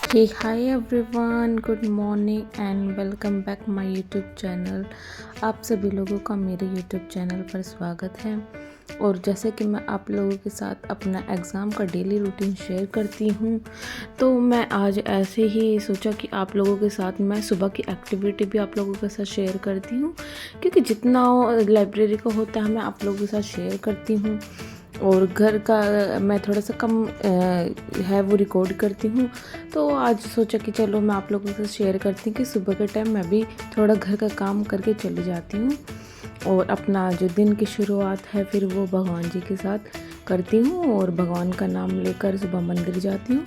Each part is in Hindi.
Hey hi everyone, good morning and welcome back my YouTube channel. आप सभी लोगों का मेरे यूट्यूब चैनल पर स्वागत है। और जैसे कि मैं आप लोगों के साथ अपना एग्ज़ाम का डेली रूटीन शेयर करती हूँ, तो मैं आज ऐसे ही सोचा कि आप लोगों के साथ मैं सुबह की एक्टिविटी भी आप लोगों के साथ शेयर करती हूँ, क्योंकि जितना लाइब्रेरी का होता है मैं आप लोगों के साथ शेयर करती हूँ। और घर का मैं थोड़ा सा कम है वो रिकॉर्ड करती हूँ। तो आज सोचा कि चलो मैं आप लोगों के साथ शेयर करती हूँ कि सुबह के टाइम मैं भी थोड़ा घर का काम करके चली जाती हूँ और अपना जो दिन की शुरुआत है फिर वो भगवान जी के साथ करती हूँ और भगवान का नाम लेकर सुबह मंदिर जाती हूँ।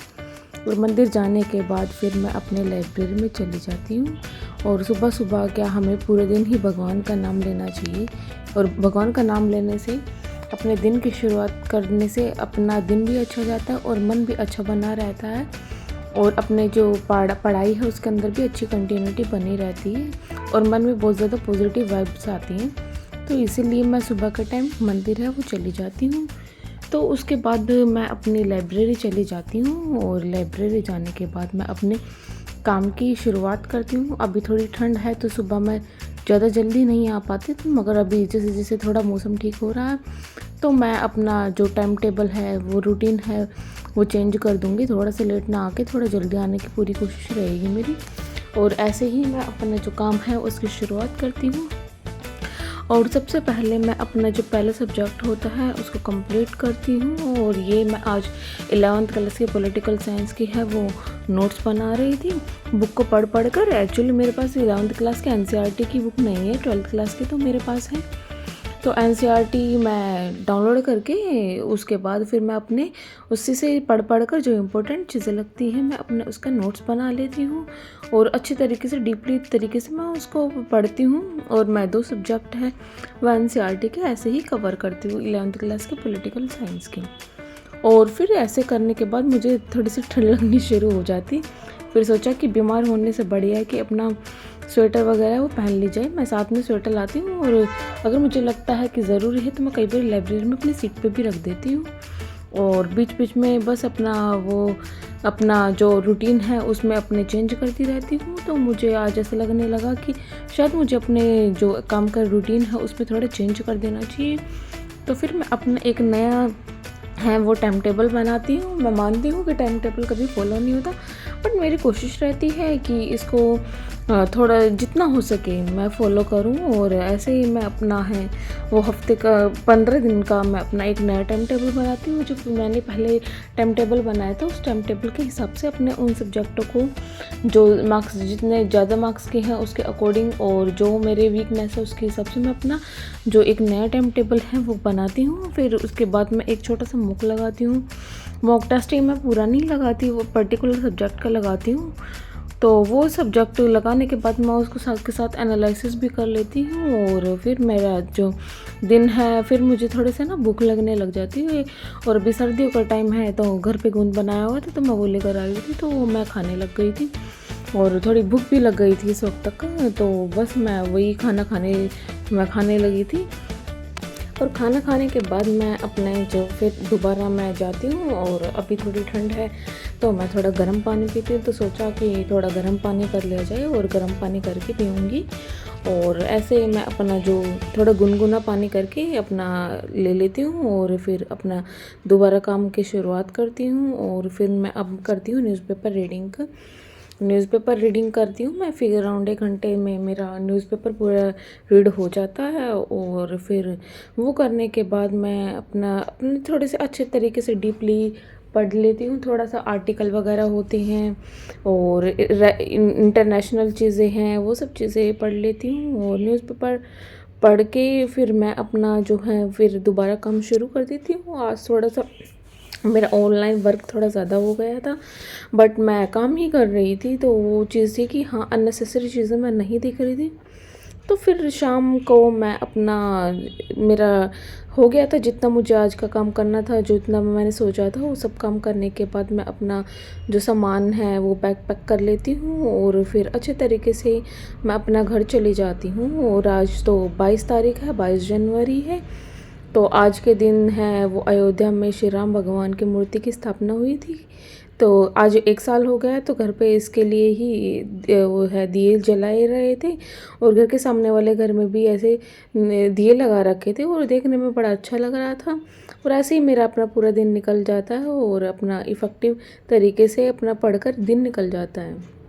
और मंदिर जाने के बाद फिर मैं अपने लाइब्रेरी में चली जाती हूँ। और सुबह सुबह क्या हमें पूरे दिन ही भगवान का नाम लेना चाहिए, और भगवान का नाम लेने से अपने दिन की शुरुआत करने से अपना दिन भी अच्छा जाता है और मन भी अच्छा बना रहता है, और अपने जो पढ़ाई है उसके अंदर भी अच्छी कंटिन्यूटी बनी रहती है और मन में बहुत ज़्यादा पॉजिटिव वाइब्स आती हैं। तो इसीलिए मैं सुबह के टाइम मंदिर है वो चली जाती हूँ। तो उसके बाद मैं अपनी लाइब्रेरी चली जाती हूँ और लाइब्रेरी जाने के बाद मैं अपने काम की शुरुआत करती हूँ। अभी थोड़ी ठंड है तो सुबह मैं ज़्यादा जल्दी नहीं आ पाती थी, मगर अभी जैसे जैसे थोड़ा मौसम ठीक हो रहा है तो मैं अपना जो टाइम टेबल है वो रूटीन है वो चेंज कर दूँगी। थोड़ा सा लेट ना आके थोड़ा जल्दी आने की पूरी कोशिश रहेगी मेरी। और ऐसे ही मैं अपना जो काम है उसकी शुरुआत करती हूँ। और सबसे पहले मैं अपना जो पहला सब्जेक्ट होता है उसको कंप्लीट करती हूँ। और ये मैं आज 11th क्लास की पॉलिटिकल साइंस की है वो नोट्स बना रही थी बुक को पढ़ कर। एक्चुअली मेरे पास 11th क्लास के एनसीईआरटी की बुक नहीं है, 12th क्लास की तो मेरे पास है। तो एनसीईआरटी मैं डाउनलोड करके उसके बाद फिर मैं अपने उसी से पढ़ कर जो इम्पोर्टेंट चीज़ें लगती हैं मैं अपने उसका नोट्स बना लेती हूँ और अच्छे तरीके से डीपली तरीके से मैं उसको पढ़ती हूँ। और मैं 2 सब्जेक्ट है वह एनसीईआरटी के ऐसे ही कवर करती हूँ 11th क्लास के पॉलिटिकल साइंस की। और फिर ऐसे करने के बाद मुझे थोड़ी सी ठंड लगनी शुरू हो जाती। फिर सोचा कि बीमार होने से बढ़िया है कि अपना स्वेटर वगैरह वो पहन ली जाए। मैं साथ में स्वेटर लाती हूँ और अगर मुझे लगता है कि ज़रूरी है तो मैं कई बार लाइब्रेरी में अपनी सीट पे भी रख देती हूँ। और बीच बीच में बस अपना जो रूटीन है उसमें अपने चेंज करती रहती हूँ। तो मुझे आज ऐसे लगने लगा कि शायद मुझे अपने जो काम का रूटीन है उसमें थोड़ा चेंज कर देना चाहिए। तो फिर मैं अपना एक नया है वो टाइम टेबल बनाती हूँ। मैं मानती हूँ कि टाइम टेबल कभी फॉलो नहीं होता, बट मेरी कोशिश रहती है कि इसको थोड़ा जितना हो सके मैं फ़ॉलो करूँ। और ऐसे ही मैं अपना है वो हफ्ते का 15 दिन का मैं अपना एक नया टाइम टेबल बनाती हूँ। जो मैंने पहले टाइम टेबल बनाया था उस टाइम टेबल के हिसाब से अपने उन सब्जेक्टों को जो मार्क्स जितने ज़्यादा मार्क्स के हैं उसके अकॉर्डिंग और जो मेरे वीकनेस है उसके हिसाब से मैं अपना जो एक नया टाइम टेबल है वो बनाती हूँ। फिर उसके बाद मैं एक छोटा सा मॉक लगाती हूँ। मॉक टेस्ट ही मैं पूरा नहीं लगाती, वो पर्टिकुलर सब्जेक्ट का लगाती हूँ। तो वो सब्जेक्ट लगाने के बाद मैं उसको साथ के साथ एनालिसिस भी कर लेती हूँ। और फिर मेरा जो दिन है फिर मुझे थोड़े से ना भूख लगने लग जाती है। और अभी सर्दियों का टाइम है तो घर पे गूंद बनाया हुआ था तो मैं वो लेकर आई थी, तो वो मैं खाने लग गई थी और थोड़ी भूख भी लग गई थी इस वक्त तक। तो बस मैं वही मैं खाने लगी थी। और खाना खाने के बाद मैं अपने जो फिर दोबारा मैं जाती हूँ। और अभी थोड़ी ठंड है तो मैं थोड़ा गर्म पानी पीती हूँ, तो सोचा कि थोड़ा गर्म पानी कर लिया जाए और गर्म पानी करके पीऊँगी। और ऐसे मैं अपना जो थोड़ा गुनगुना पानी करके अपना ले लेती हूँ और फिर अपना दोबारा काम की शुरुआत करती हूँ। और फिर मैं अब करती हूँ न्यूज़पेपर रीडिंग करती हूँ मैं। फिर अराउंड 1 घंटे में मेरा न्यूज़पेपर पूरा रीड हो जाता है। और फिर वो करने के बाद मैं अपने थोड़े से अच्छे तरीके से डीपली पढ़ लेती हूँ। थोड़ा सा आर्टिकल वगैरह होते हैं और इंटरनेशनल चीज़ें हैं वो सब चीज़ें पढ़ लेती हूँ। और न्यूज़पेपर पढ़ के फिर मैं अपना जो है फिर दोबारा काम शुरू कर देती हूँ। आज थोड़ा सा मेरा ऑनलाइन वर्क थोड़ा ज़्यादा हो गया था, बट मैं काम ही कर रही थी तो वो चीज़ थी कि हाँ अननेसेसरी चीज़ें मैं नहीं देख रही थी। तो फिर शाम को मैं अपना मेरा हो गया था जितना मुझे आज का काम करना था, जो इतना मैंने सोचा था वो सब काम करने के बाद मैं अपना जो सामान है वो बैग पैक कर लेती हूँ और फिर अच्छे तरीके से मैं अपना घर चली जाती हूँ। और आज तो 22 तारीख है, 22 जनवरी है। तो आज के दिन है वो अयोध्या में श्री राम भगवान की मूर्ति की स्थापना हुई थी। तो आज 1 साल हो गया है, तो घर पे इसके लिए ही वो है दिए जलाए रहे थे, और घर के सामने वाले घर में भी ऐसे दिए लगा रखे थे और देखने में बड़ा अच्छा लग रहा था। और ऐसे ही मेरा अपना पूरा दिन निकल जाता है और अपना इफ़ेक्टिव तरीके से अपना पढ़कर दिन निकल जाता है।